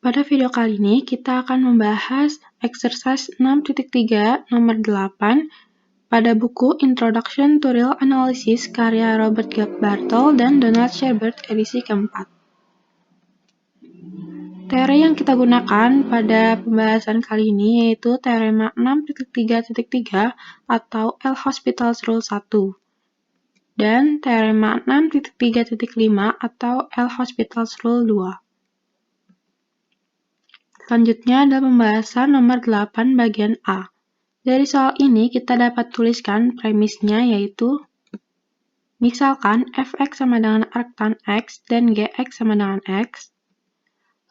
Pada video kali ini, kita akan membahas exercise 6.3 nomor 8 pada buku Introduction to Real Analysis karya Robert Bartle dan Donald Sherbert edisi keempat. Teori yang kita gunakan pada pembahasan kali ini yaitu teorema 6.3.3 atau L'Hopital's Rule 1 dan teorema 6.3.5 atau L'Hopital's Rule 2. Selanjutnya adalah pembahasan nomor 8 bagian A. Dari soal ini kita dapat tuliskan premisnya yaitu misalkan fx sama dengan arctan x dan gx sama dengan x.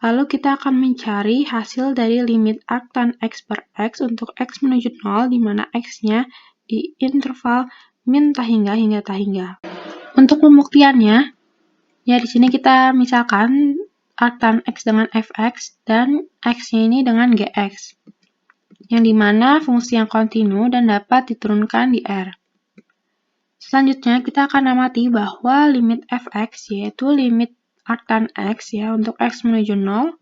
Lalu kita akan mencari hasil dari limit arctan x per x untuk x menuju 0 di mana x-nya di interval min tahingga hingga tahingga. Untuk pembuktiannya, ya di sini kita misalkan arctan x dengan fx dan x-nya ini dengan gx, yang dimana fungsi yang kontinu dan dapat diturunkan di R. Selanjutnya kita akan amati bahwa limit fx yaitu limit arctan x ya untuk x menuju 0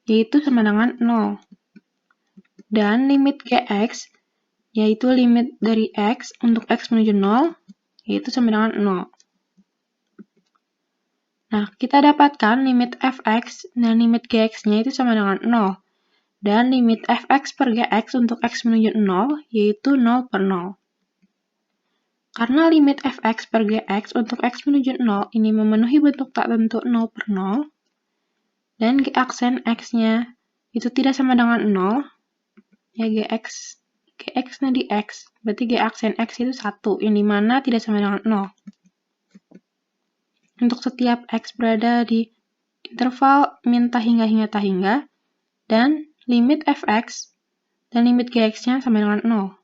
yaitu sama dengan 0. Dan limit gx yaitu limit dari x untuk x menuju 0 yaitu sama dengan 0. Nah, kita dapatkan limit fx dan limit gx-nya itu sama dengan 0. Dan limit fx per gx untuk x menuju 0 yaitu 0 per 0. Karena limit fx per gx untuk x menuju 0 ini memenuhi bentuk tak tentu 0 per 0, dan g aksen x-nya itu tidak sama dengan 0, ya gx-nya di x, berarti g aksen x itu 1, yang dimana tidak sama dengan 0. Untuk setiap x berada di interval min tahingga hingga tahingga, dan limit fx dan limit gx-nya sama dengan 0.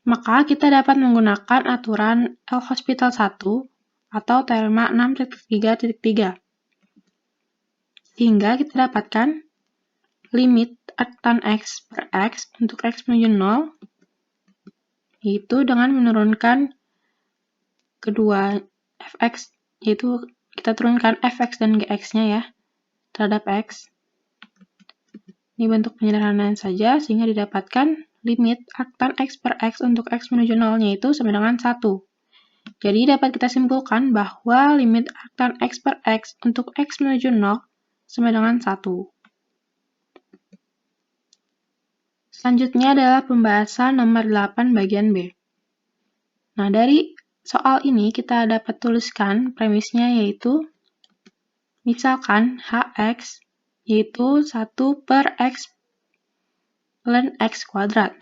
Maka kita dapat menggunakan aturan L'Hopital 1 atau teorema 6.3.3. Sehingga kita dapatkan limit arctan x per x untuk x menuju 0 yaitu dengan menurunkan kedua fx, yaitu kita turunkan fx dan gx-nya ya terhadap x. Ini bentuk penyederhanaan saja sehingga didapatkan limit arctan x per x untuk x menuju 0-nya itu sama dengan 1. Jadi dapat kita simpulkan bahwa limit arctan x per x untuk x menuju 0 sama dengan 1. Selanjutnya adalah pembahasan nomor 8 bagian B. Nah, dari soal ini kita dapat tuliskan premisnya yaitu misalkan hx yaitu 1 per x ln x kuadrat.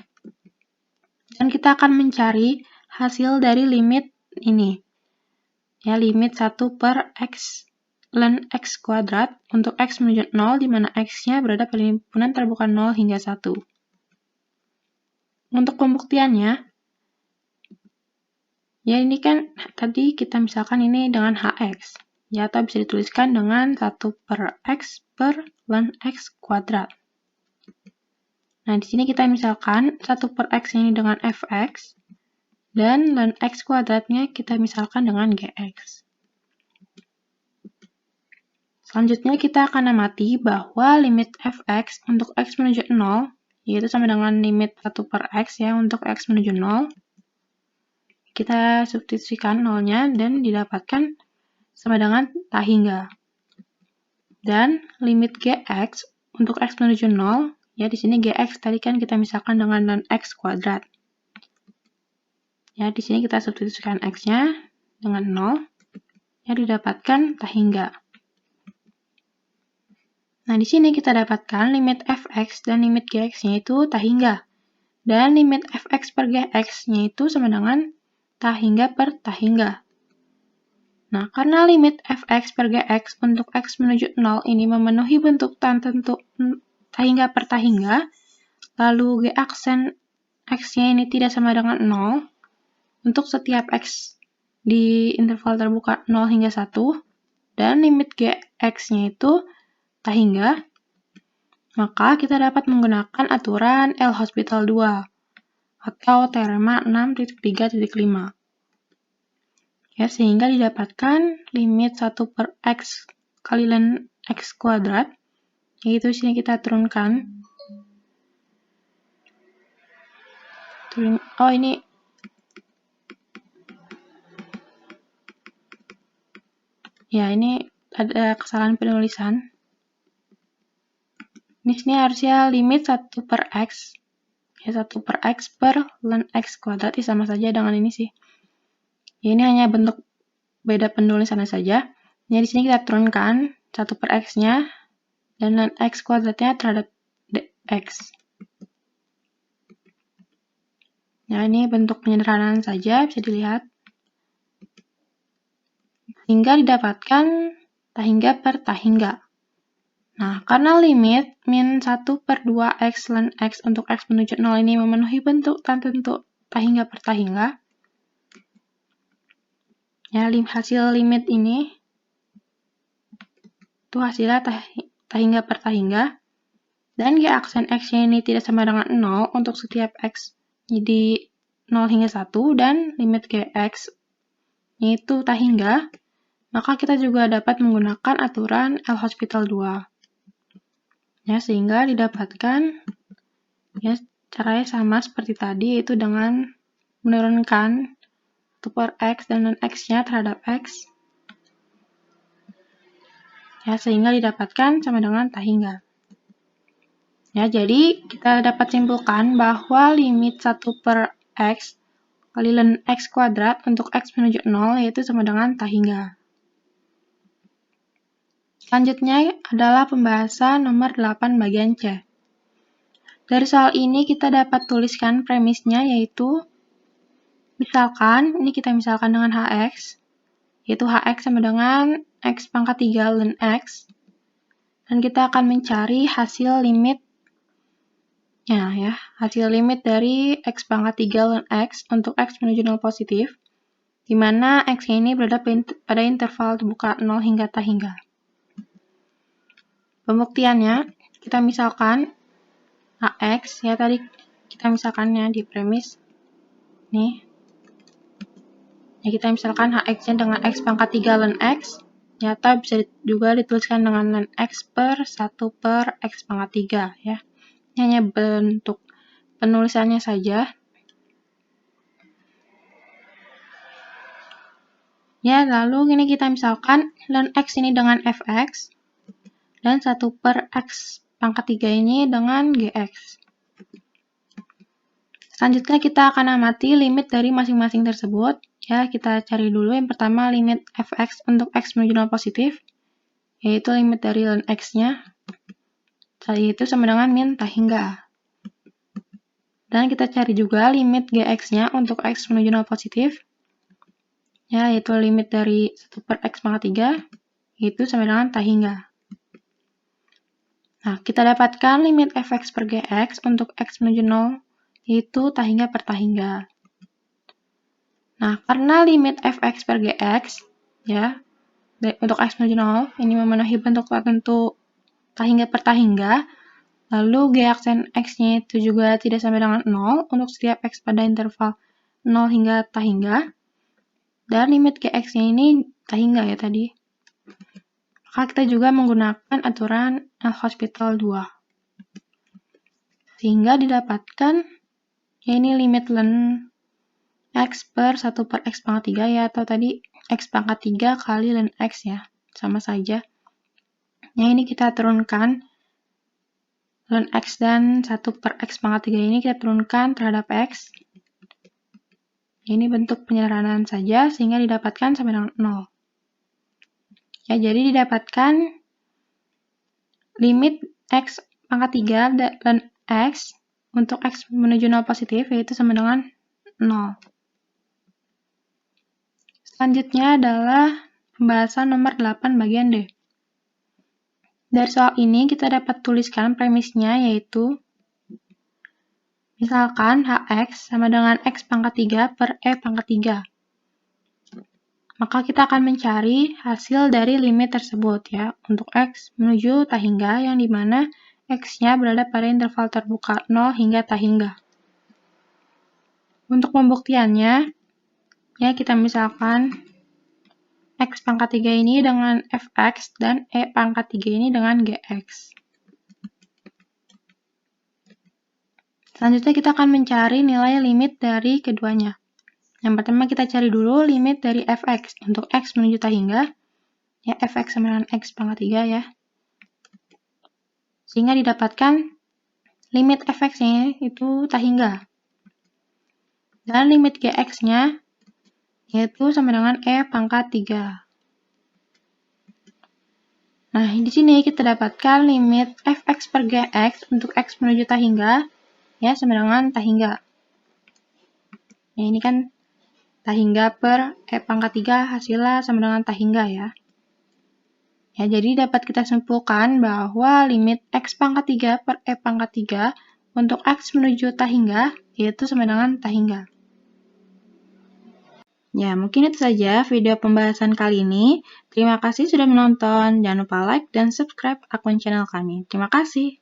Dan kita akan mencari hasil dari limit ini. Ya, limit 1 per x ln x kuadrat untuk x menuju 0 di mana x-nya berada pada himpunan terbuka 0 hingga 1. Untuk pembuktiannya, ya ini kan tadi kita misalkan ini dengan hx. Ya, atau bisa dituliskan dengan 1 per x ln x kuadrat. Nah, di sini kita misalkan 1 per x ini dengan fx, dan ln x kuadratnya kita misalkan dengan gx. Selanjutnya kita akan amati bahwa limit fx untuk x menuju 0, yaitu sama dengan limit 1 per x ya untuk x menuju 0. Kita substitusikan 0-nya dan didapatkan sama dengan tahingga. Dan limit gx untuk x menuju 0, ya, di sini gx tadi kan kita misalkan dengan ln x kuadrat. Ya, di sini kita substitusikan x-nya dengan 0, ya didapatkan tahingga. Nah, di sini kita dapatkan limit fx dan limit gx-nya itu tahingga. Dan limit fx per gx-nya itu sama dengan tahingga per tahingga. Nah, karena limit fx per gx untuk x menuju 0 ini memenuhi bentuk tak tentu tahingga per tahingga, lalu g aksen x-nya ini tidak sama dengan 0 untuk setiap x di interval terbuka 0 hingga 1, dan limit gx-nya itu tahingga, maka kita dapat menggunakan aturan L'Hopital 2 atau teorema 6.3.5. Ya, sehingga didapatkan limit 1 per x kali ln x kuadrat, yaitu sini kita turunkan. Oh, ini ya, ini ada kesalahan penulisan. Di sini harusnya limit 1 per x. Ya, 1 per x per ln x kuadrat, sama saja dengan ini sih. Ya, ini hanya bentuk beda penulisannya saja. Ya, di sini kita turunkan 1 per x-nya dan ln x kuadratnya terhadap dx. Ya, ini bentuk penyederhanaan saja, bisa dilihat. Sehingga didapatkan tahingga per tahingga. Nah, karena limit min 1 per 2x ln x untuk x menuju 0 ini memenuhi bentuk tertentu tahingga per tahingga, ya, hasil limit ini itu hasilnya tahingga per tahingga, dan g aksen x-nya ini tidak sama dengan 0 untuk setiap x jadi 0 hingga 1, dan limit gx itu tahingga, maka kita juga dapat menggunakan aturan L'Hospital 2. Ya, sehingga didapatkan, ya, caranya sama seperti tadi, yaitu dengan menurunkan 1 per x dan ln x-nya terhadap x, ya, sehingga didapatkan sama dengan tahingga. Ya, jadi kita dapat simpulkan bahwa limit 1 per x kali ln x kuadrat untuk x menuju 0 yaitu sama dengan tahingga. Selanjutnya adalah pembahasan nomor 8 bagian C. Dari soal ini kita dapat tuliskan premisnya, yaitu misalkan, ini kita misalkan dengan hx, yaitu hx sama dengan x pangkat 3 ln x, dan kita akan mencari hasil limitnya, ya, hasil limit dari x pangkat 3 ln x untuk x menuju 0 positif, di mana x ini berada pada interval terbuka 0 hingga tahingga. Pembuktiannya, kita misalkan hx, ya, tadi kita misalkannya di premis, nih, ya, kita misalkan hx-nya dengan x pangkat 3 ln x, nyata bisa juga dituliskan dengan ln x per 1 per x pangkat 3, ya. Ini hanya bentuk penulisannya saja. Ya, lalu ini kita misalkan ln x ini dengan fx, dan 1 per x pangkat 3 ini dengan gx. Selanjutnya kita akan amati limit dari masing-masing tersebut. Ya, kita cari dulu yang pertama limit fx untuk x menuju 0 positif, yaitu limit dari ln x-nya, yaitu sama dengan min tahingga. Dan kita cari juga limit gx-nya untuk x menuju 0 positif, ya, yaitu limit dari 1 per x pangkat 3, yaitu sama dengan tahingga. Nah, kita dapatkan limit fx per gx untuk x menuju 0, yaitu tahingga per tahingga. Nah, karena limit fx per gx, ya, untuk x menuju 0, ini memenuhi bentuk tertentu tahingga per tahingga, lalu g aksen x-nya itu juga tidak sama dengan 0 untuk setiap x pada interval 0 hingga tahingga, dan limit gx-nya ini tahingga, ya, tadi. Maka kita juga menggunakan aturan L'Hospital 2. Sehingga didapatkan, ya, ini limit ln x per 1 per x pangkat 3, ya, atau tadi x pangkat 3 kali ln x, ya, sama saja. Ya, ini kita turunkan ln x dan 1 per x pangkat 3 ini kita turunkan terhadap x. Ini bentuk penyederhanaan saja, sehingga didapatkan sama dengan 0. Ya, jadi didapatkan limit x pangkat 3 ln x untuk x menuju 0 positif, yaitu sama dengan 0. Selanjutnya adalah pembahasan nomor 8 bagian D. Dari soal ini kita dapat tuliskan premisnya, yaitu misalkan hx sama dengan x pangkat 3 per e pangkat 3. Maka kita akan mencari hasil dari limit tersebut, ya, untuk x menuju tahingga, yang dimana x-nya berada pada interval terbuka 0 hingga tahingga. Untuk pembuktiannya, ya, kita misalkan X pangkat 3 ini dengan Fx dan E pangkat 3 ini dengan Gx. Selanjutnya kita akan mencari nilai limit dari keduanya. Yang pertama kita cari dulu limit dari Fx. Untuk X menuju tak hingga, ya Fx sama dengan X pangkat 3 ya. Sehingga didapatkan limit Fx-nya itu tak hingga. Dan limit Gx-nya yaitu sama dengan E pangkat 3. Nah, di sini kita dapatkan limit Fx per Gx untuk X menuju tak hingga, ya sama dengan tak hingga. Ya, ini kan tak hingga per E pangkat 3 hasilnya sama dengan tak hingga ya. Ya, jadi dapat kita simpulkan bahwa limit X pangkat 3 per E pangkat 3 untuk X menuju tak hingga yaitu sama dengan tak hingga. Ya, mungkin itu saja video pembahasan kali ini. Terima kasih sudah menonton. Jangan lupa like dan subscribe akun channel kami. Terima kasih.